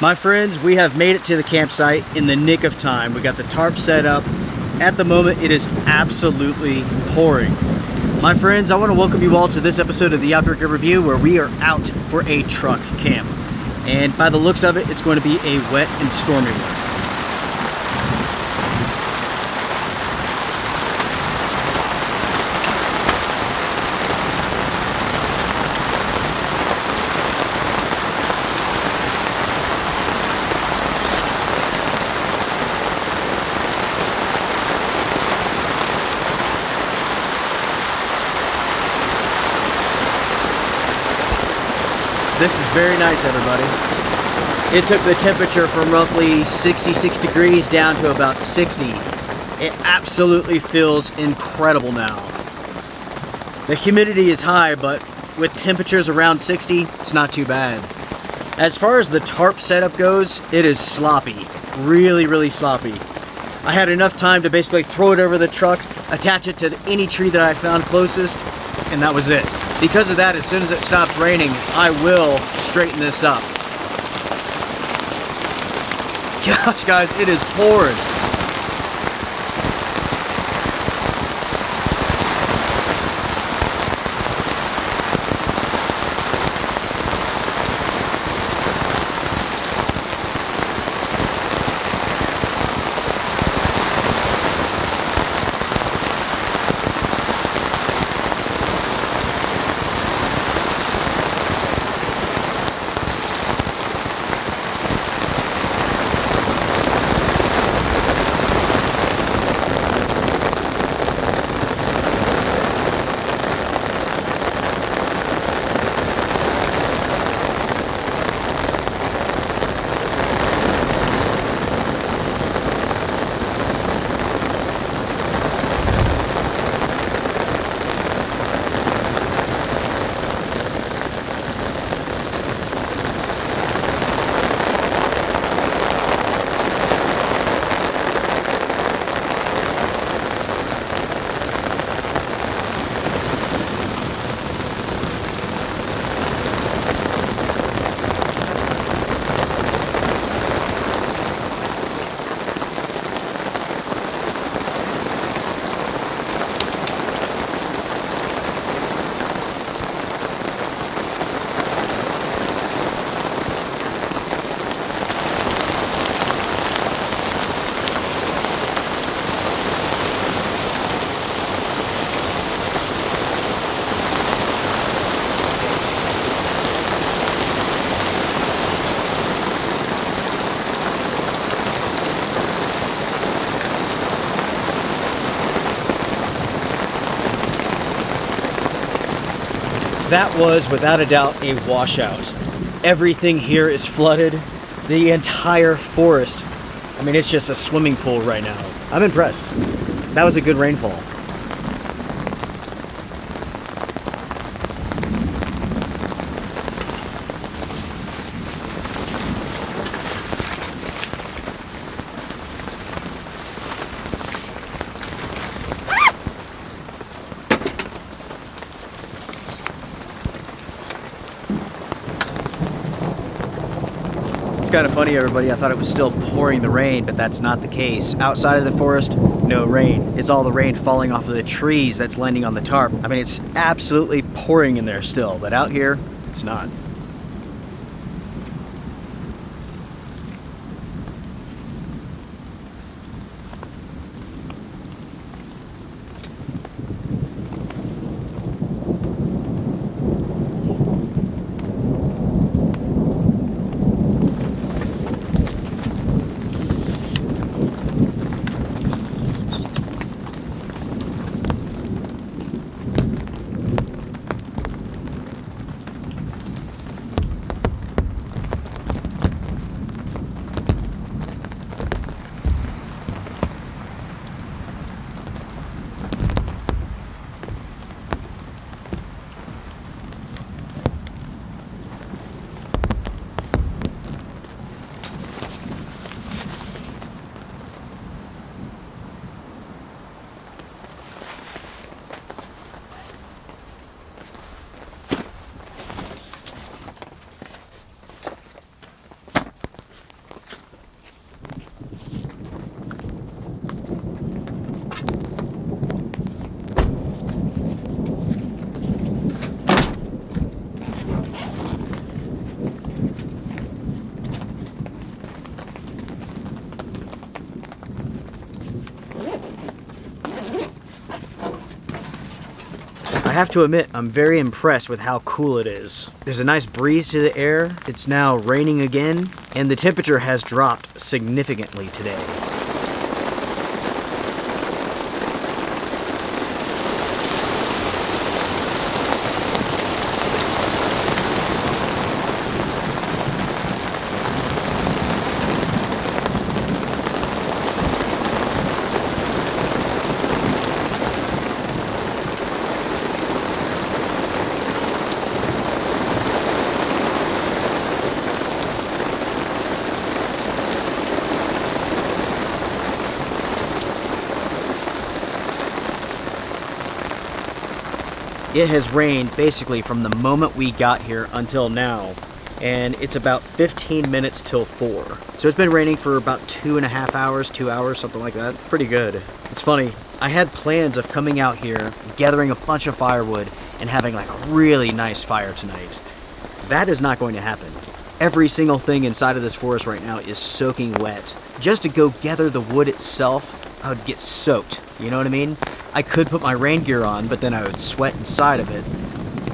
My friends, we have made it to the campsite in the nick of time. We got the tarp set up. At the moment, it is absolutely pouring. My friends, I want to welcome you all to this episode of the Outdoor Gear Review, where we are out for a truck camp. And by the looks of it, it's going to be a wet and stormy one. This is very nice, everybody. It took the temperature from roughly 66 degrees down to about 60. It absolutely feels incredible now. The humidity is high, but with temperatures around 60, it's not too bad. As far as the tarp setup goes, it is sloppy. Really, really sloppy. I had enough time to basically throw it over the truck, attach it to any tree that I found closest, and that was it. Because of that, as soon as it stops raining, I will straighten this up. Gosh, guys, it is pouring. That was, without a doubt, a washout. Everything here is flooded. The entire forest. I mean, it's just a swimming pool right now. I'm impressed. That was a good rainfall. Kind of funny, everybody. I thought it was still pouring the rain, but that's not the case. Outside of the forest, no rain. It's all the rain falling off of the trees that's landing on the tarp. I mean, it's absolutely pouring in there still, but out here, it's not. I have to admit, I'm very impressed with how cool it is. There's a nice breeze to the air, it's now raining again, and the temperature has dropped significantly today. It has rained basically from the moment we got here until now, and it's about 15 minutes till 4. So it's been raining for about 2.5 hours, 2 hours, something like that. Pretty good. It's funny, I had plans of coming out here, gathering a bunch of firewood, and having like a really nice fire tonight. That is not going to happen. Every single thing inside of this forest right now is soaking wet. Just to go gather the wood itself, I would get soaked. You know what I mean? I could put my rain gear on, but then I would sweat inside of it,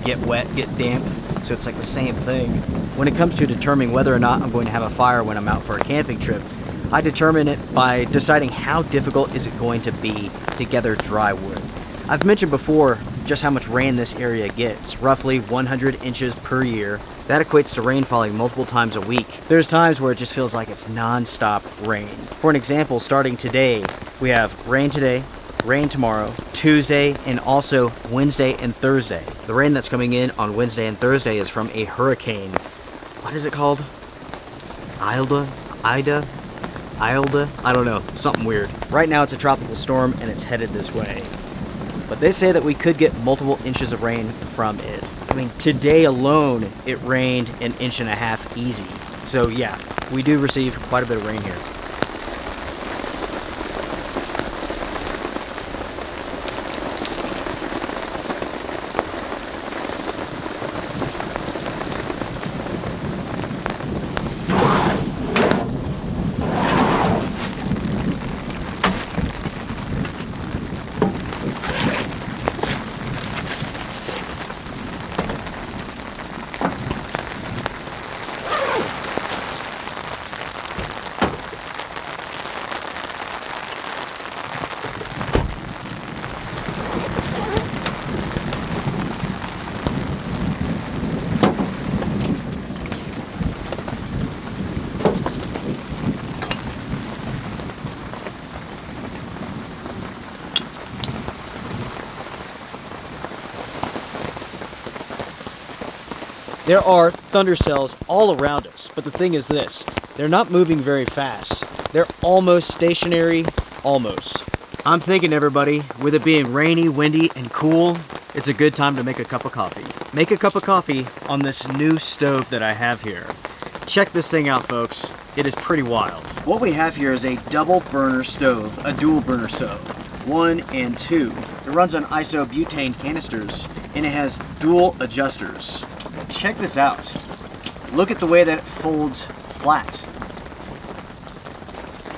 get wet, get damp, so it's like the same thing. When it comes to determining whether or not I'm going to have a fire when I'm out for a camping trip, I determine it by deciding how difficult is it going to be to gather dry wood. I've mentioned before just how much rain this area gets, roughly 100 inches per year. That equates to rain falling multiple times a week. There's times where it just feels like it's non-stop rain. For an example, starting today, we have rain today, rain tomorrow, Tuesday, and also Wednesday and Thursday. The rain that's coming in on Wednesday and Thursday is from a hurricane. What is it called? Ida? I don't know, something weird. Right now it's a tropical storm and it's headed this way. But they say that we could get multiple inches of rain from it. I mean, today alone, it rained 1.5 inches easy. So yeah, we do receive quite a bit of rain here. There are thunder cells all around us, but the thing is this, they're not moving very fast. They're almost stationary, almost. I'm thinking, everybody, with it being rainy, windy, and cool, it's a good time to make a cup of coffee. Make a cup of coffee on this new stove that I have here. Check this thing out, folks. It is pretty wild. What we have here is a double burner stove, a dual burner stove, 1 and 2. It runs on isobutane canisters, and it has dual adjusters. Check this out. Look at the way that it folds flat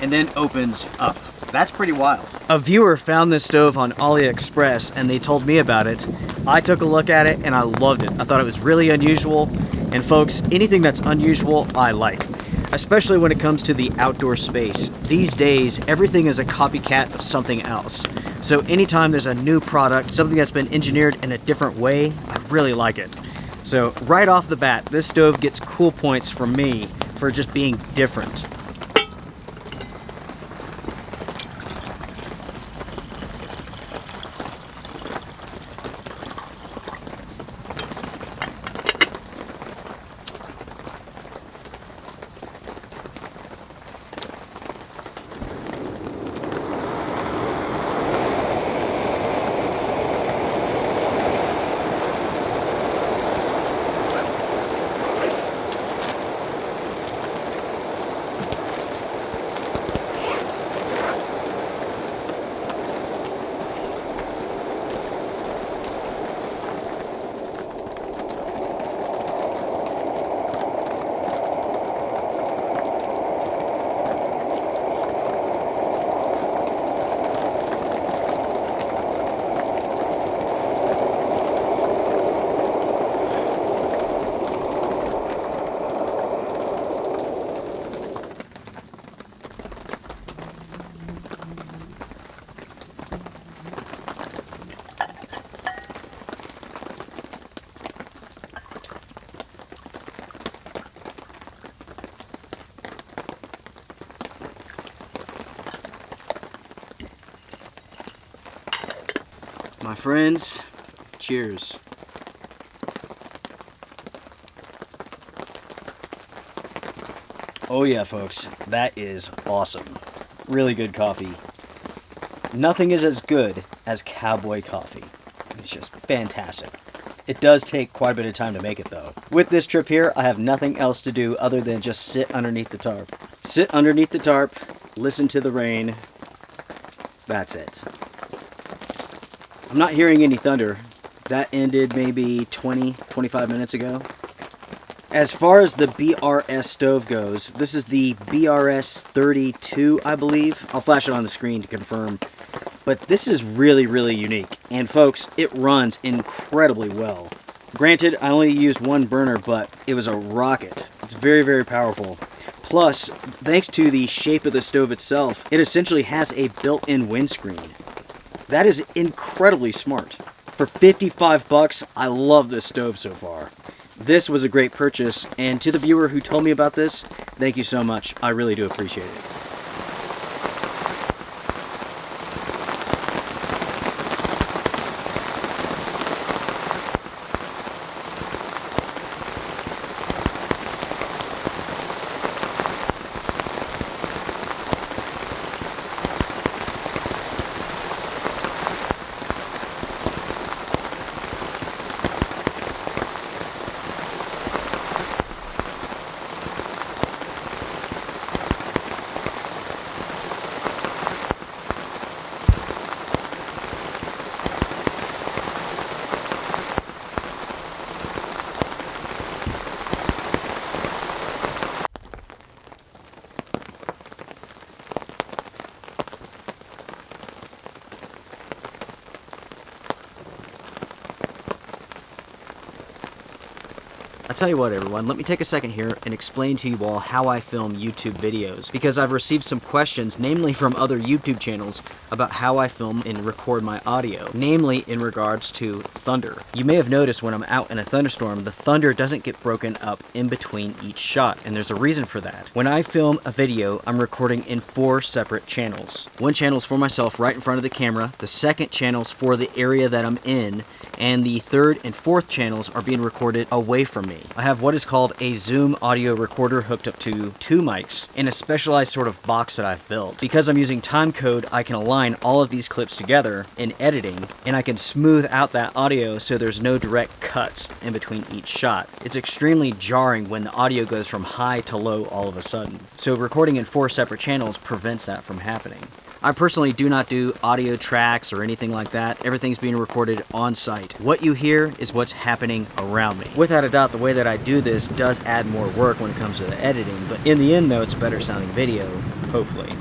and then opens up. That's pretty wild. A viewer found this stove on AliExpress and they told me about it. I took a look at it and I loved it. I thought it was really unusual. And folks, anything that's unusual, I like. Especially when it comes to the outdoor space. These days, everything is a copycat of something else. So anytime there's a new product, something that's been engineered in a different way, I really like it. So right off the bat, this stove gets cool points from me for just being different. My friends, cheers. Oh yeah, folks, that is awesome. Really good coffee. Nothing is as good as cowboy coffee. It's just fantastic. It does take quite a bit of time to make it though. With this trip here, I have nothing else to do other than just sit underneath the tarp. Sit underneath the tarp, listen to the rain. That's it. I'm not hearing any thunder. That ended maybe 20-25 minutes ago. As far as the BRS stove goes, this is the BRS 32, I believe. I'll flash it on the screen to confirm. But this is really, really unique. And folks, it runs incredibly well. Granted, I only used one burner, but it was a rocket. It's very, very powerful. Plus, thanks to the shape of the stove itself, it essentially has a built-in windscreen. That is incredibly smart. For 55 bucks, I love this stove so far. This was a great purchase, and to the viewer who told me about this, thank you so much. I really do appreciate it. I'll tell you what, everyone, let me take a second here and explain to you all how I film YouTube videos, because I've received some questions, namely from other YouTube channels, about how I film and record my audio, namely in regards to thunder. You may have noticed when I'm out in a thunderstorm, the thunder doesn't get broken up in between each shot, and there's a reason for that. When I film a video, I'm recording in 4 separate channels. One channel's for myself right in front of the camera, the second channel's for the area that I'm in, and the third and fourth channels are being recorded away from me. I have what is called a Zoom audio recorder hooked up to 2 mics in a specialized sort of box that I've built. Because I'm using timecode, I can align all of these clips together in editing, and I can smooth out that audio so there's no direct cuts in between each shot. It's extremely jarring when the audio goes from high to low all of a sudden. So recording in 4 separate channels prevents that from happening. I personally do not do audio tracks or anything like that. Everything's being recorded on site. What you hear is what's happening around me. Without a doubt, the way that I do this does add more work when it comes to the editing, but in the end though, it's a better sounding video, hopefully.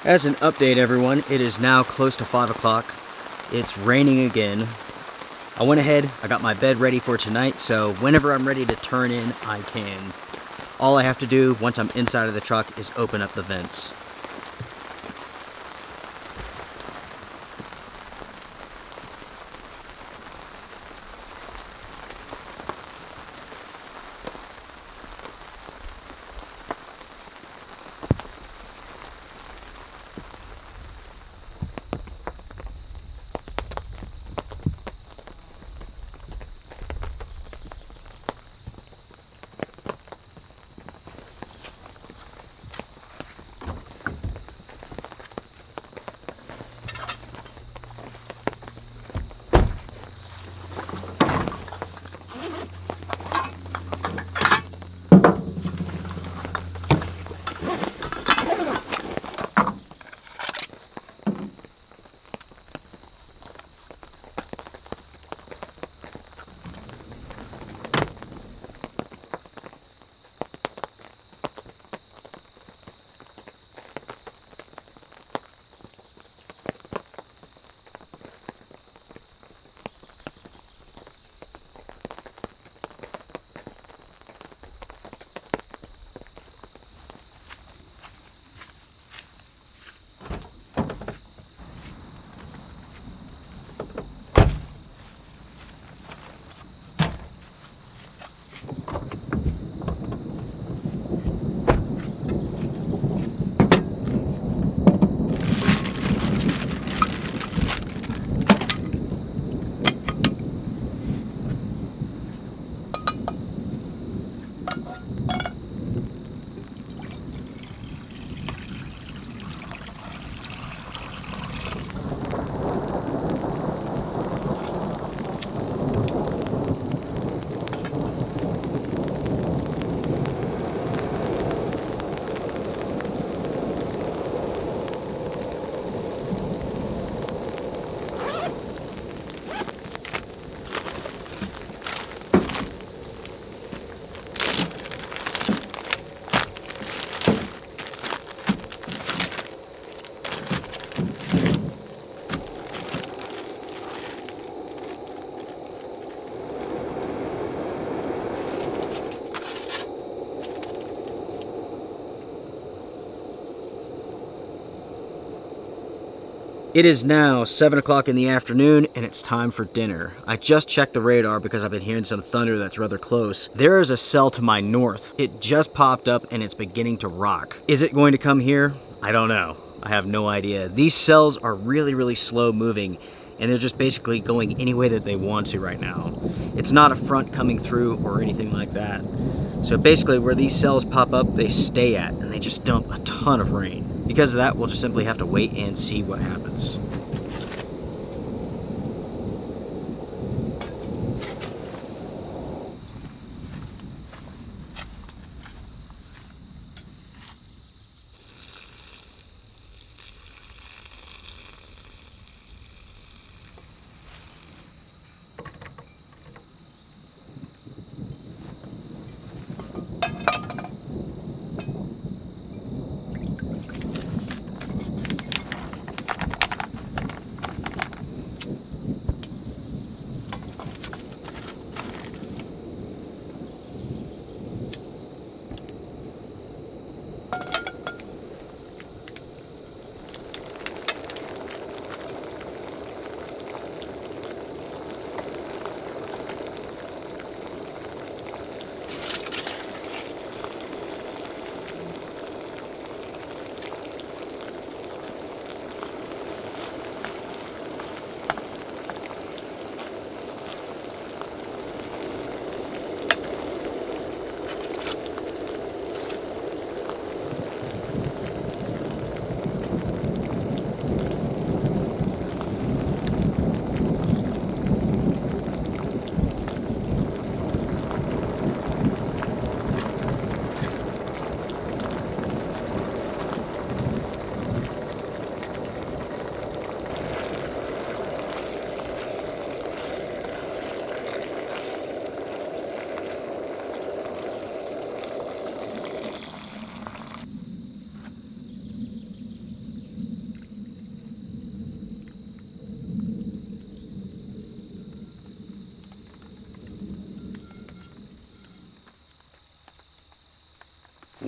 As an update, everyone, it is now close to 5 o'clock. It's raining again. I went ahead, I got my bed ready for tonight, so whenever I'm ready to turn in, I can. All I have to do once I'm inside of the truck is open up the vents. It is now 7 o'clock in the afternoon and it's time for dinner. I just checked the radar because I've been hearing some thunder that's rather close. There is a cell to my north. It just popped up and it's beginning to rock. Is it going to come here? I don't know. I have no idea. These cells are really slow moving and they're just basically going any way that they want to right now. It's not a front coming through or anything like that. So basically where these cells pop up, they stay at and they just dump a ton of rain. Because of that, we'll just simply have to wait and see what happens.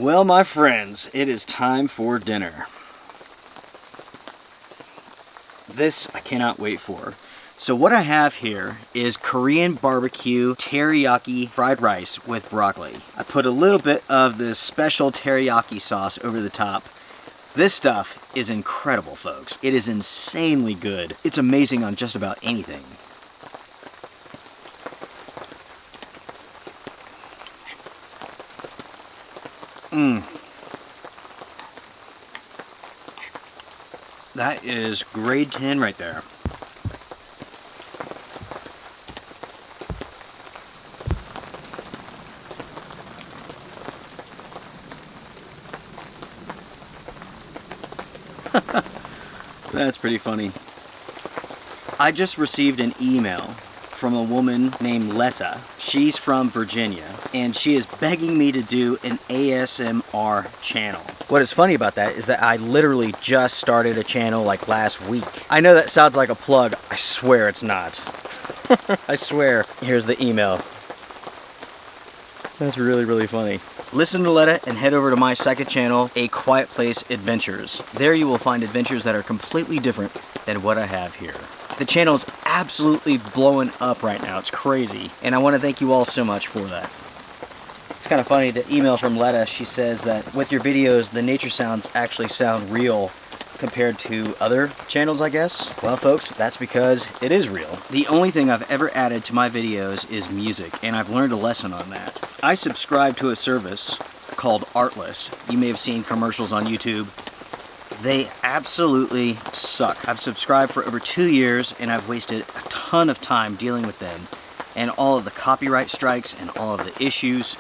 Well, my friends, it is time for dinner. This I cannot wait for. So what I have here is Korean barbecue teriyaki fried rice with broccoli. I put a little bit of this special teriyaki sauce over the top. This stuff is incredible, folks. It is insanely good. It's amazing on just about anything. That is grade 10 right there. That's pretty funny. I just received an email from a woman named Letta. She's from Virginia, and she is begging me to do an ASMR channel. What is funny about that is that I literally just started a channel like last week. I know that sounds like a plug. I swear it's not. I swear. Here's the email. That's really, really funny. Listen to Letta and head over to my second channel, A Quiet Place Adventures. There you will find adventures that are completely different than what I have here. The channel is absolutely blowing up right now. It's crazy. And I want to thank you all so much for that. It's kind of funny, the email from Letta, she says that with your videos, the nature sounds actually sound real compared to other channels, I guess. Well, folks, that's because it is real. The only thing I've ever added to my videos is music, and I've learned a lesson on that. I subscribe to a service called Artlist. You may have seen commercials on YouTube. They absolutely suck. I've subscribed for over 2 years, and I've wasted a ton of time dealing with them and all of the copyright strikes and all of the issues.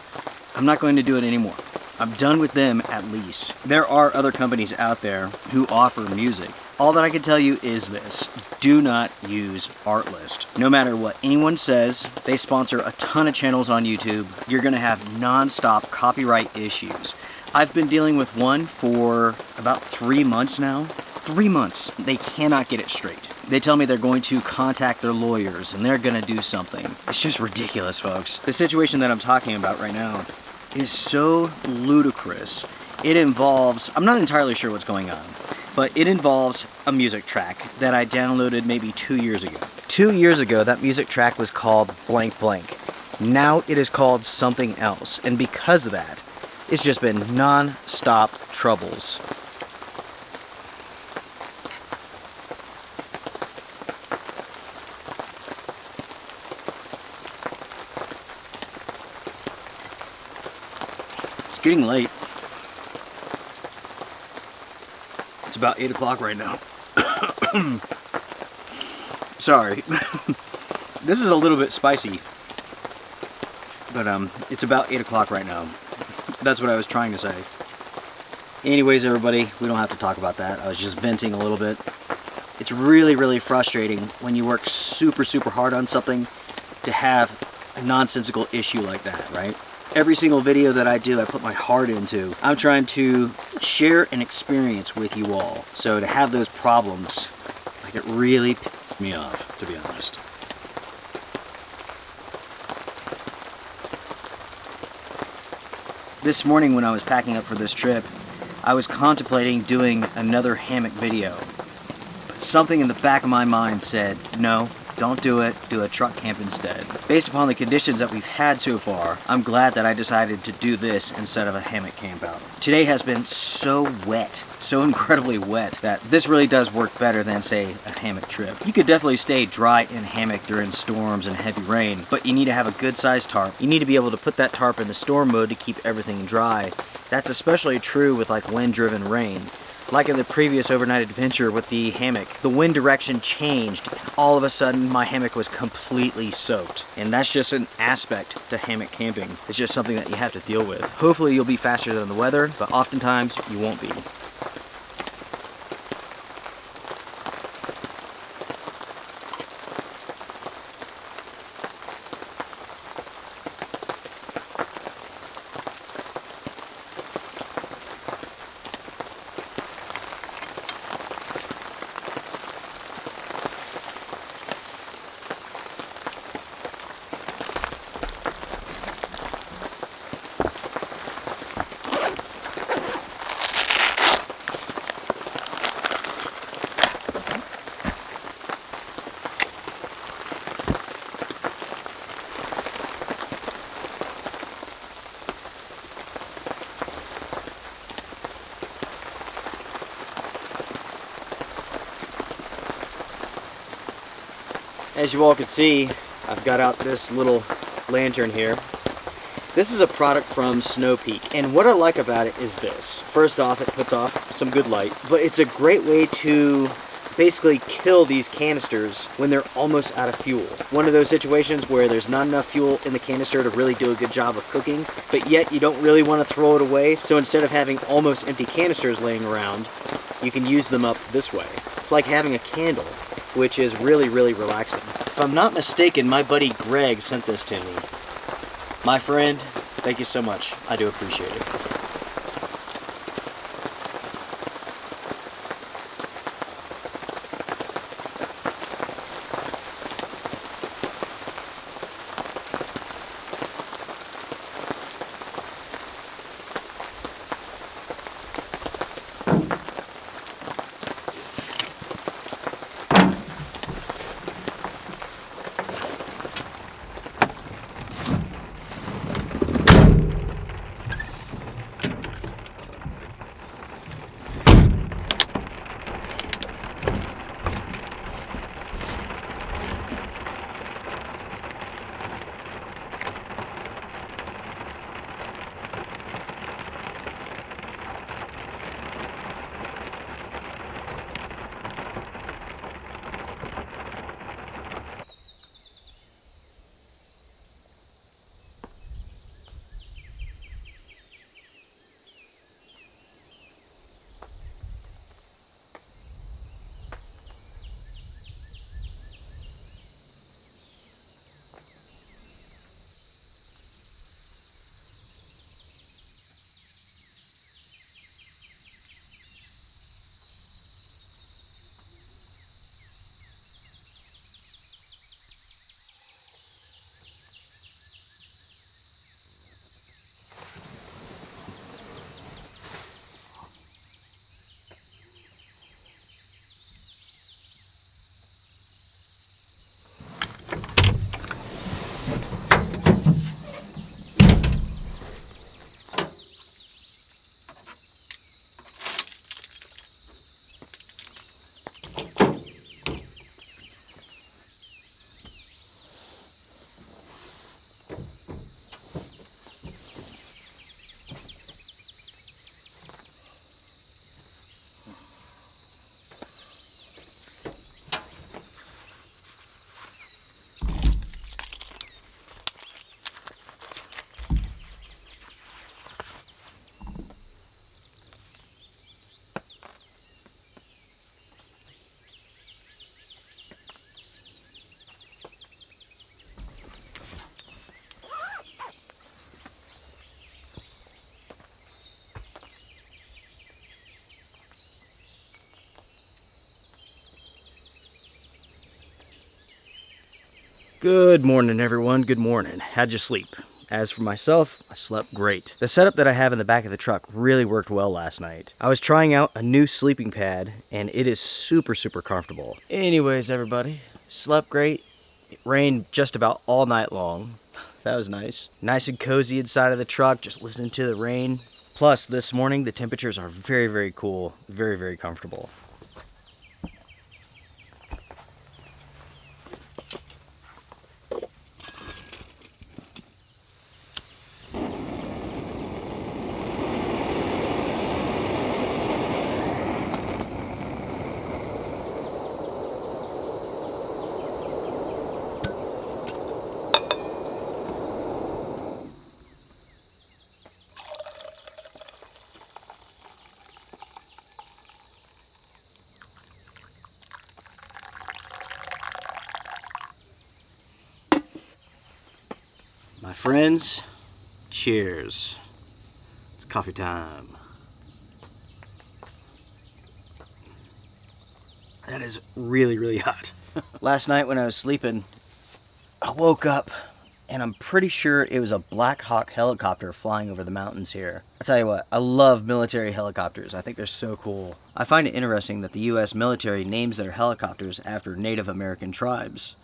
I'm not going to do it anymore. I'm done with them at least. There are other companies out there who offer music. All that I can tell you is this: do not use Artlist. No matter what anyone says, they sponsor a ton of channels on YouTube. You're gonna have non-stop copyright issues. I've been dealing with one for about 3 months now. 3 months. They cannot get it straight. They tell me they're going to contact their lawyers and they're gonna do something. It's just ridiculous, folks. The situation that I'm talking about right now is so ludicrous. It involves, I'm not entirely sure what's going on, but it involves a music track that I downloaded maybe 2 years ago. 2 years ago, that music track was called blank blank. Now it is called something else, and because of that, it's just been non-stop troubles. It's getting late. It's about 8 o'clock right now. Sorry. This is a little bit spicy. But it's about 8 o'clock right now. That's what I was trying to say. Anyways, everybody, we don't have to talk about that. I was just venting a little bit. It's really, really frustrating when you work super, super hard on something to have a nonsensical issue like that, right? Every single video that I do, I put my heart into. I'm trying to share an experience with you all. So to have those problems, like, it really pissed me off, to be honest. This morning when I was packing up for this trip, I was contemplating doing another hammock video. But something in the back of my mind said, no, don't do it, do a truck camp instead. Based upon the conditions that we've had so far, I'm glad that I decided to do this instead of a hammock camp out. Today has been so wet, so incredibly wet, that this really does work better than, say, a hammock trip. You could definitely stay dry in hammock during storms and heavy rain, but you need to have a good sized tarp. You need to be able to put that tarp in the storm mode to keep everything dry. That's especially true with like wind-driven rain. Like in the previous overnight adventure with the hammock, the wind direction changed. All of a sudden, my hammock was completely soaked. And that's just an aspect to hammock camping. It's just something that you have to deal with. Hopefully you'll be faster than the weather, but oftentimes you won't be. As you all can see, I've got out this little lantern here. This is a product from Snow Peak, and what I like about it is this. First off, it puts off some good light, but it's a great way to basically kill these canisters when they're almost out of fuel. One of those situations where there's not enough fuel in the canister to really do a good job of cooking, but yet you don't really want to throw it away, so instead of having almost empty canisters laying around, you can use them up this way. It's like having a candle, which is really, really relaxing. If I'm not mistaken, my buddy Greg sent this to me. My friend, thank you so much. I do appreciate it. Good morning, everyone. Good morning. How'd you sleep? As for myself, I slept great. The setup that I have in the back of the truck really worked well last night. I was trying out a new sleeping pad, and it is super, super comfortable. Anyways, everybody, slept great. It rained just about all night long. That was nice. Nice and cozy inside of the truck, just listening to the rain. Plus, this morning, the temperatures are very, very cool. Very, very comfortable. My friends, cheers. It's coffee time. That is really, really hot. Last night when I was sleeping, I woke up and I'm pretty sure it was a Black Hawk helicopter flying over the mountains here. I tell you what, I love military helicopters. I think they're so cool. I find it interesting that the US military names their helicopters after Native American tribes.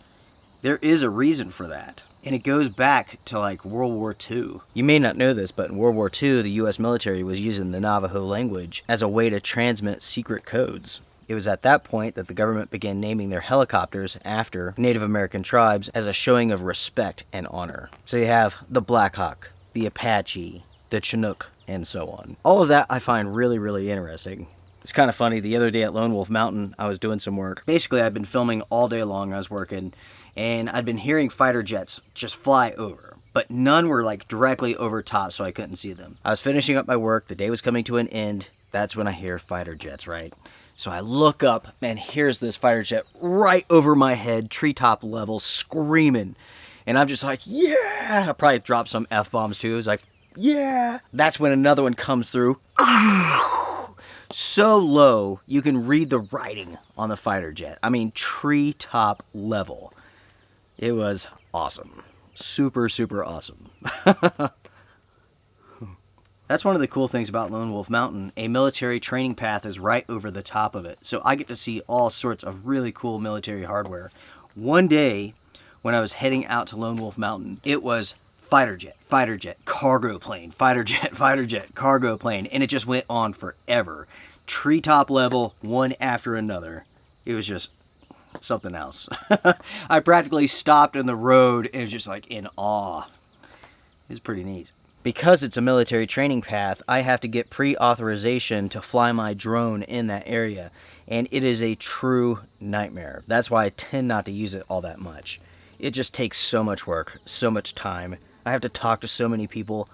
There is a reason for that. And it goes back to like World War II. You may not know this, but in World War II, the US military was using the Navajo language as a way to transmit secret codes. It was at that point that the government began naming their helicopters after Native American tribes as a showing of respect and honor. So you have the Black Hawk, the Apache, the Chinook, and so on. All of that I find really, really interesting. It's kind of funny, the other day at Lone Wolf Mountain, I was doing some work. Basically, I'd been filming all day long, I was working, and I'd been hearing fighter jets just fly over. But none were like directly over top, so I couldn't see them. I was finishing up my work, the day was coming to an end. That's when I hear fighter jets, right? So I look up, and here's this fighter jet right over my head, treetop level, screaming. And I'm just like, yeah! I probably dropped some F-bombs too. It was like, yeah! That's when another one comes through. So low, you can read the writing on the fighter jet. I mean, treetop level. It was awesome. Super, super awesome. That's one of the cool things about Lone Wolf Mountain. A military training path is right over the top of it. So I get to see all sorts of really cool military hardware. One day, when I was heading out to Lone Wolf Mountain, it was fighter jet, cargo plane, fighter jet, cargo plane. And it just went on forever. Treetop level, one after another. It was just something else. I practically stopped in the road and was just like in awe. It was pretty neat. Because it's a military training path, I have to get pre-authorization to fly my drone in that area. And it is a true nightmare. That's why I tend not to use it all that much. It just takes so much work, so much time. I have to talk to so many people.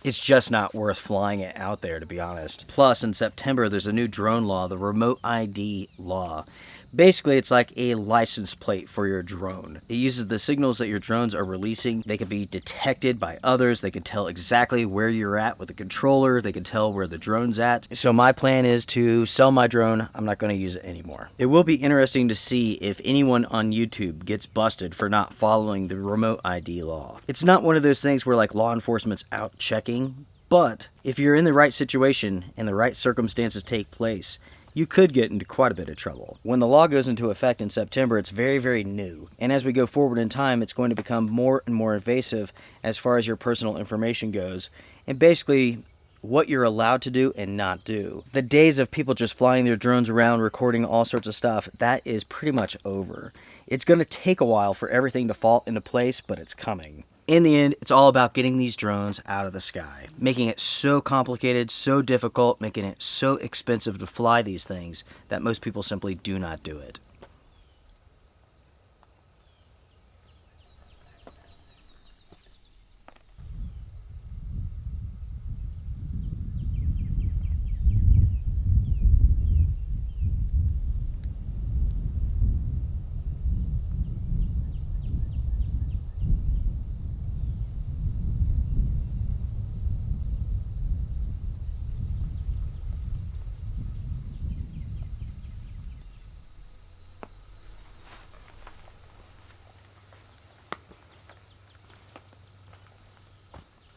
It's just not worth flying it out there, to be honest. Plus, in September, there's a new drone law, the Remote ID law. Basically, it's like a license plate for your drone. It uses the signals that your drones are releasing. They can be detected by others. They can tell exactly where you're at with the controller. They can tell where the drone's at. So my plan is to sell my drone. I'm not going to use it anymore. It will be interesting to see if anyone on YouTube gets busted for not following the Remote ID law. It's not one of those things where like law enforcement's out checking, but if you're in the right situation and the right circumstances take place, you could get into quite a bit of trouble. When the law goes into effect in September, it's very, very new. And as we go forward in time, it's going to become more and more invasive as far as your personal information goes. And basically, what you're allowed to do and not do. The days of people just flying their drones around, recording all sorts of stuff, that is pretty much over. It's going to take a while for everything to fall into place, but it's coming. In the end, it's all about getting these drones out of the sky, making it so complicated, so difficult, making it so expensive to fly these things that most people simply do not do it.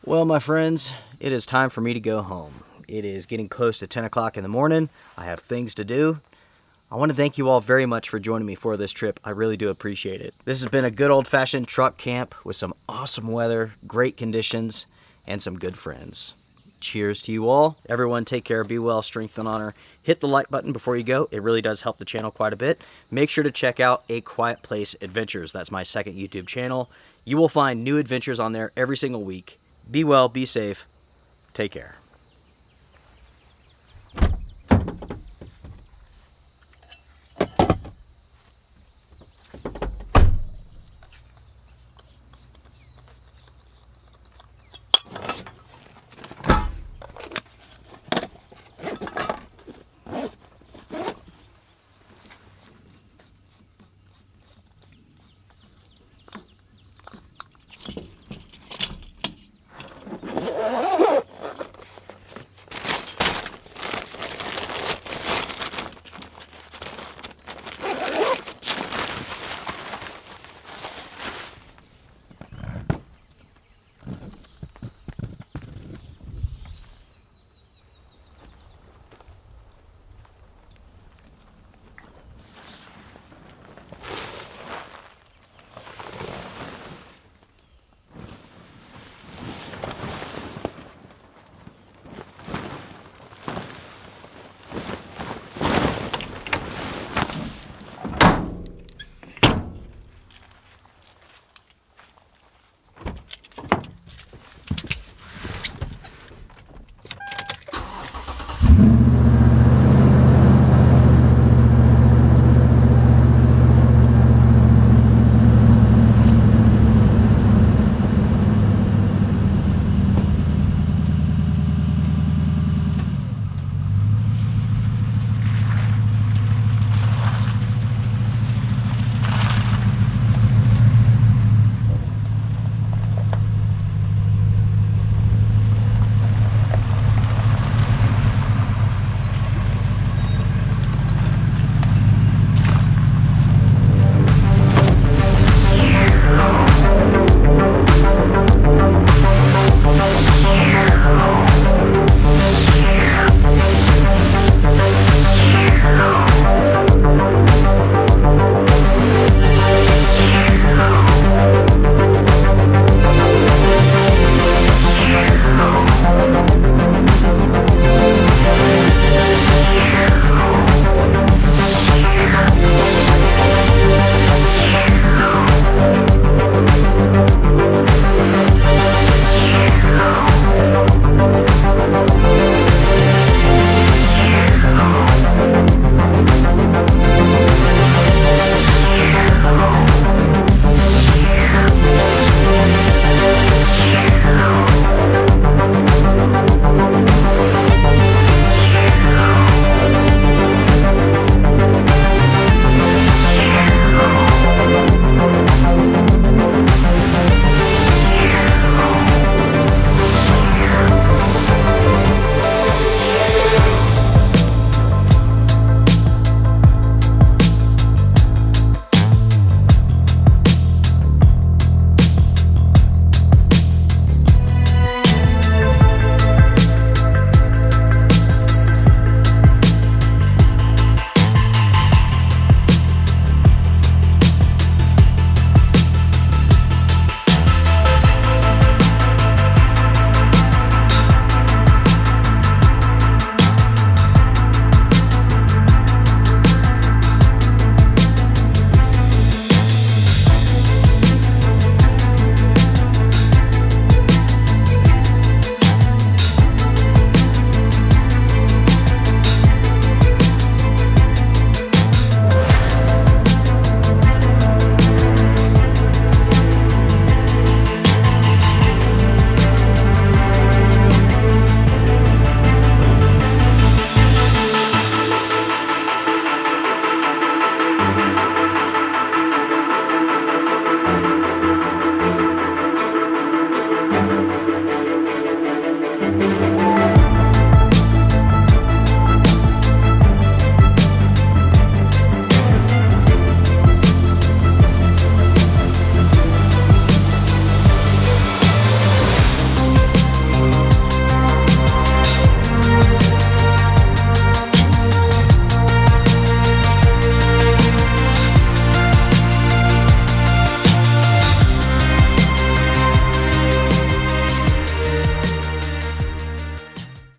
Well, my friends, it is time for me to go home. It is getting close to 10 o'clock in the morning. I have things to do. I want to thank you all very much for joining me for this trip. I really do appreciate it. This has been a good old-fashioned truck camp with some awesome weather, great conditions, and some good friends. Cheers to you all. Everyone take care, be well, strength and honor. Hit the like button before you go. It really does help the channel quite a bit. Make sure to check out A Quiet Place Adventures. That's my second YouTube channel. You will find new adventures on there every single week. Be well, be safe, take care.